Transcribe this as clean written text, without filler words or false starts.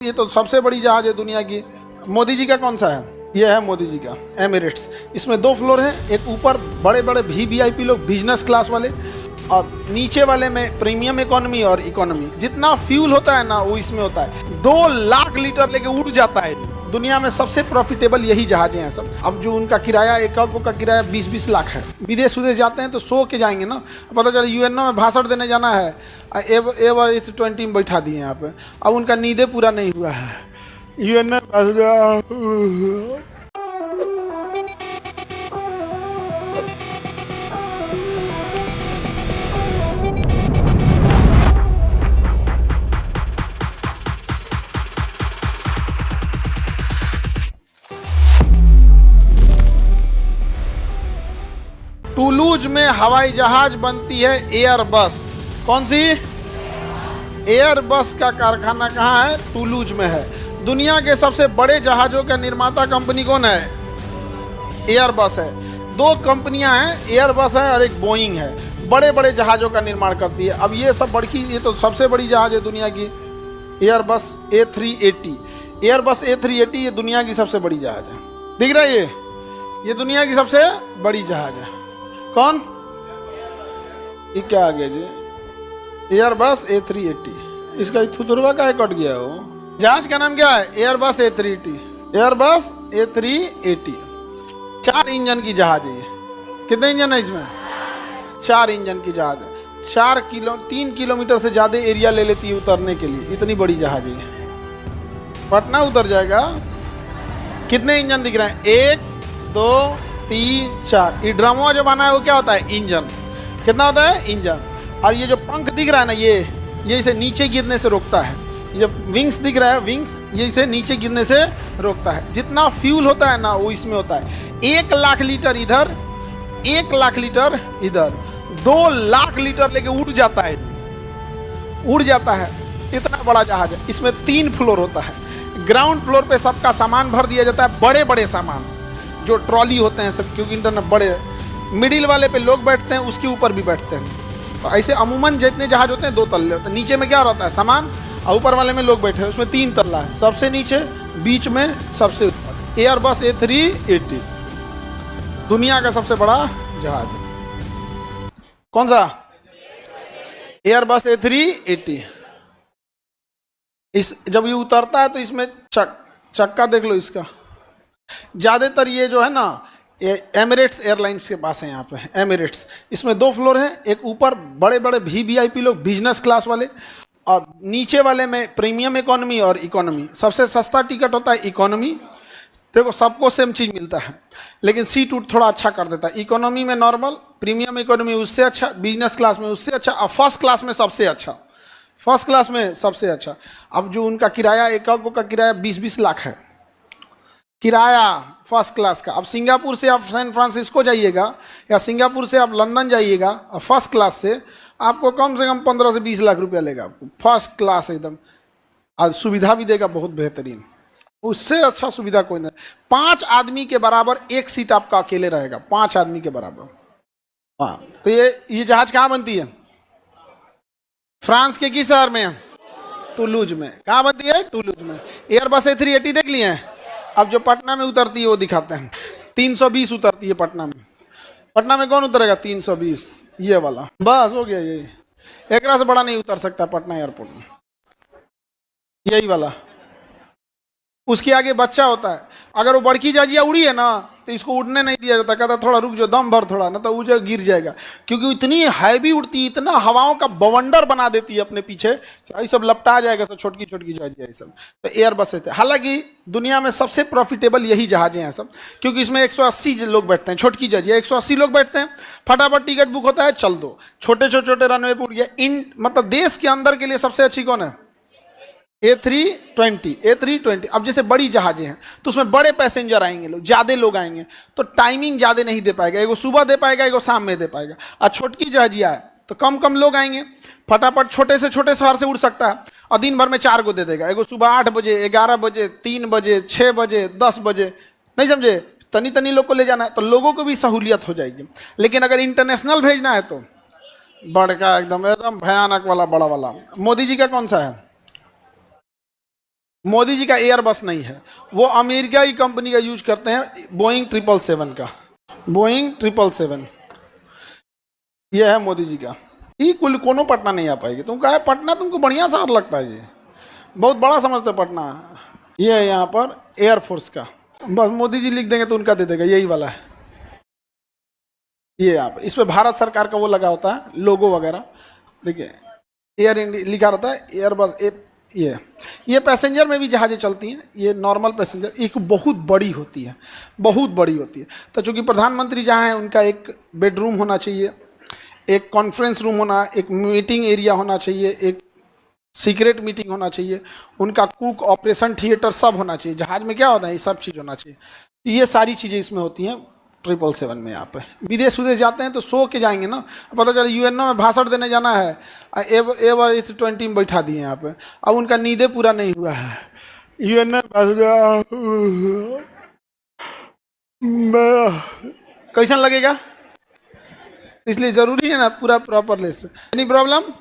ये तो सबसे बड़ी जहाज है दुनिया की। मोदी जी का कौन सा है? ये है मोदी जी का एमिरेट्स। इसमें 2 फ्लोर हैं, एक ऊपर बड़े बड़े वीवीआईपी लोग बिजनेस क्लास वाले, और नीचे वाले में प्रीमियम इकोनॉमी और इकोनॉमी। जितना फ्यूल होता है ना वो इसमें होता है। 2 लाख लीटर लेके उड़ जाता है। दुनिया में सबसे प्रॉफिटेबल यही जहाजें हैं सब। अब जो उनका किराया, एक का किराया 20-20 लाख है। विदेश जाते हैं तो सो के जाएंगे ना, पता चला यूएनओ में भाषण देने जाना है, एवर इस 20 में बैठा दिए यहाँ पे। अब उनका नींदे पूरा नहीं हुआ है। यूएनओ टूलूज में हवाई जहाज बनती है एयरबस। कौन सी? एयरबस का कारखाना कहाँ है? टूलूज में है। दुनिया के सबसे बड़े जहाजों का निर्माता कंपनी कौन है? एयरबस है। 2 कंपनियां हैं, एयरबस है और एक बोइंग है। बड़े बड़े जहाजों का निर्माण करती है। अब ये सब ये तो सबसे बड़ी जहाज है दुनिया की, एयरबस A380। एयरबस A380 ये दुनिया की सबसे बड़ी जहाज है। दिख रहा है ये दुनिया की सबसे बड़ी जहाज है। कौन? ये क्या आ गया जी? Airbus A380। इसका थुथुरवा का कट गया हो। जहाज का नाम क्या है? Airbus A380। Airbus A380 4 engine की जहाज है ये। कितने इंजन है इसमें? 4 इंजन की जहाज है। 3 किलोमीटर से ज्यादा एरिया ले लेती है उतरने के लिए। इतनी बड़ी जहाज है। पटना उतर जाएगा। कितने इंजन दिख रहे हैं? 1 2 3 4। ये ड्रमवा जो बना है वो क्या होता है? इंजन। कितना होता है? इंजन। और ये जो पंख दिख रहा है ना, ये इसे नीचे गिरने से रोकता है। ये विंग्स दिख रहा है, विंग्स, ये इसे नीचे गिरने से रोकता है। जितना फ्यूल होता है ना वो इसमें होता है। 1 लाख लीटर इधर, 1 लाख लीटर इधर, 2 लाख लीटर लेके उड़ जाता है। इतना बड़ा जहाज है। इसमें 3 फ्लोर होता है। ग्राउंड फ्लोर पे सबका सामान भर दिया जाता है, बड़े बड़े सामान जो ट्रॉली होते हैं सब, क्योंकि इंटरनेट बड़े। मिडिल वाले पे लोग बैठते हैं, उसके ऊपर भी बैठते हैं। तो ऐसे अमूमन जितने जहाज होते हैं 2 तल्ले होते हैं। नीचे में क्या रहता है? सामान, और ऊपर वाले में लोग बैठे हैं। उसमें 3 तल्ला है, सबसे नीचे, बीच में, सबसे ऊपर। एयरबस A380 दुनिया का सबसे बड़ा जहाज है। कौन सा? Airbus A380। जब ये उतरता है तो इसमें चक्का देख लो इसका। ज्यादातर ये जो है ना एमिरेट्स एयरलाइंस के पास है। यहाँ पे एमिरेट्स। इसमें 2 फ्लोर हैं, एक ऊपर बड़े बड़े वीवीआईपी लोग बिजनेस क्लास वाले, और नीचे वाले में प्रीमियम इकोनॉमी और इकोनॉमी। सबसे सस्ता टिकट होता है इकोनॉमी। देखो सबको सेम चीज़ मिलता है, लेकिन सीट उट थोड़ा अच्छा कर देता है। इकोनॉमी में नॉर्मल, प्रीमियम इकोनॉमी उससे अच्छा, बिजनेस क्लास में उससे अच्छा, और फर्स्ट क्लास में सबसे अच्छा। फर्स्ट क्लास में सबसे अच्छा। अब जो उनका किराया, एक का किराया 20-20 लाख है किराया फर्स्ट क्लास का। अब सिंगापुर से आप सैन फ्रांसिस्को जाइएगा, या सिंगापुर से आप लंदन जाइएगा, और फर्स्ट क्लास से आपको कम से कम 15 से 20 लाख रुपया लेगा आपको। फर्स्ट क्लास एकदम, और सुविधा भी देगा बहुत बेहतरीन। उससे अच्छा सुविधा कोई नहीं। 5 आदमी के बराबर एक सीट आपका अकेले रहेगा, 5 आदमी के बराबर। हाँ, तो ये जहाज कहाँ बनती है? फ्रांस के किस शहर में? टूलूज में। कहाँ बनती है? टूलूज में। एयरबस A380 देख लिए हैं। अब जो पटना में उतरती है वो दिखाते हैं। 320 उतरती है पटना में। पटना में कौन उतरेगा? 320। ये वाला बस हो गया। यही, एक से बड़ा नहीं उतर सकता पटना एयरपोर्ट में। यही वाला। उसके आगे बच्चा होता है। अगर वो बड़की जहाजिया उड़ी है ना तो इसको उड़ने नहीं दिया जाता। कहता थोड़ा रुक जाओ, दम भर थोड़ा, ना तो वो गिर जाएगा। क्योंकि इतनी हैवी उड़ती है, इतना हवाओं का बवंडर बना देती है अपने पीछे, ये सब लपटा जाएगा। सब छोटकी छोटकी जहाजिया ये सब तो एयरबस है। हालांकि दुनिया में सबसे प्रॉफिटेबल यही जहाजें हैं सब, क्योंकि इसमें 180 लोग बैठते हैं। छोटकी जहाजिया 180 लोग बैठते हैं। फटाफट टिकट बुक होता है, चल दो। छोटे छोटे रनवे पे उड़ गया। मतलब देश के अंदर के लिए सबसे अच्छी कौन है? A320। अब जैसे बड़ी जहाजें हैं तो उसमें बड़े पैसेंजर आएंगे, लोग ज़्यादा लोग आएंगे, तो टाइमिंग ज़्यादा नहीं दे पाएगा। एगो सुबह दे पाएगा, एगो शाम में दे पाएगा। और छोटकी जहाजिया है तो कम लोग आएंगे, फटाफट छोटे से छोटे शहर से उड़ सकता है, और दिन भर में 4 को दे देगा। एगो सुबह 8 बजे, 11 बजे, 3 बजे, 6 बजे, 10 बजे। नहीं समझे? तनी लोग को ले जाना है तो लोगों को भी सहूलियत हो जाएगी। लेकिन अगर इंटरनेशनल भेजना है तो बड़का एकदम भयानक वाला, बड़ा वाला। मोदी जी का कौन सा है? मोदी जी का एयर बस नहीं है, वो अमेरिका की कंपनी का यूज करते हैं, बोइंग 777 का, बोइंग 777, ये है मोदी जी का। ये कुल कोनो पटना नहीं आ पाएगी। तुम कहा है पटना तुमको बढ़िया शहर लगता है, ये बहुत बड़ा समझते हो पटना। ये है यहाँ पर एयरफोर्स का, बस मोदी जी लिख देंगे तो उनका दे देगा, यही वाला है। ये यहाँ पे इस पे भारत सरकार का वो लगा होता है, लोगो वगैरह, देखिए एयर इंडिया लिखा रहता है, एयर बस ये पैसेंजर में भी जहाज़ें चलती हैं, ये नॉर्मल पैसेंजर एक बहुत बड़ी होती है, बहुत बड़ी होती है। तो चूँकि प्रधानमंत्री जहाँ हैं उनका एक बेडरूम होना चाहिए, एक कॉन्फ्रेंस रूम होना, एक मीटिंग एरिया होना चाहिए, एक सीक्रेट मीटिंग होना चाहिए, उनका कुक, ऑपरेशन थिएटर सब होना चाहिए। जहाज में क्या होता है, ये सब चीज़ होना चाहिए। ये सारी चीज़ें इसमें होती हैं 777 में। यहाँ पे विदेश विदेश जाते हैं तो सो के जाएंगे ना, पता चला यूएनओ में भाषण देने जाना है, एवर इस 20 में बैठा दिए यहाँ पे, अब उनका नींदे पूरा नहीं हुआ है, यूएनओ कैसा लगेगा। इसलिए जरूरी है ना पूरा प्रॉपर लिस्ट। Any problem.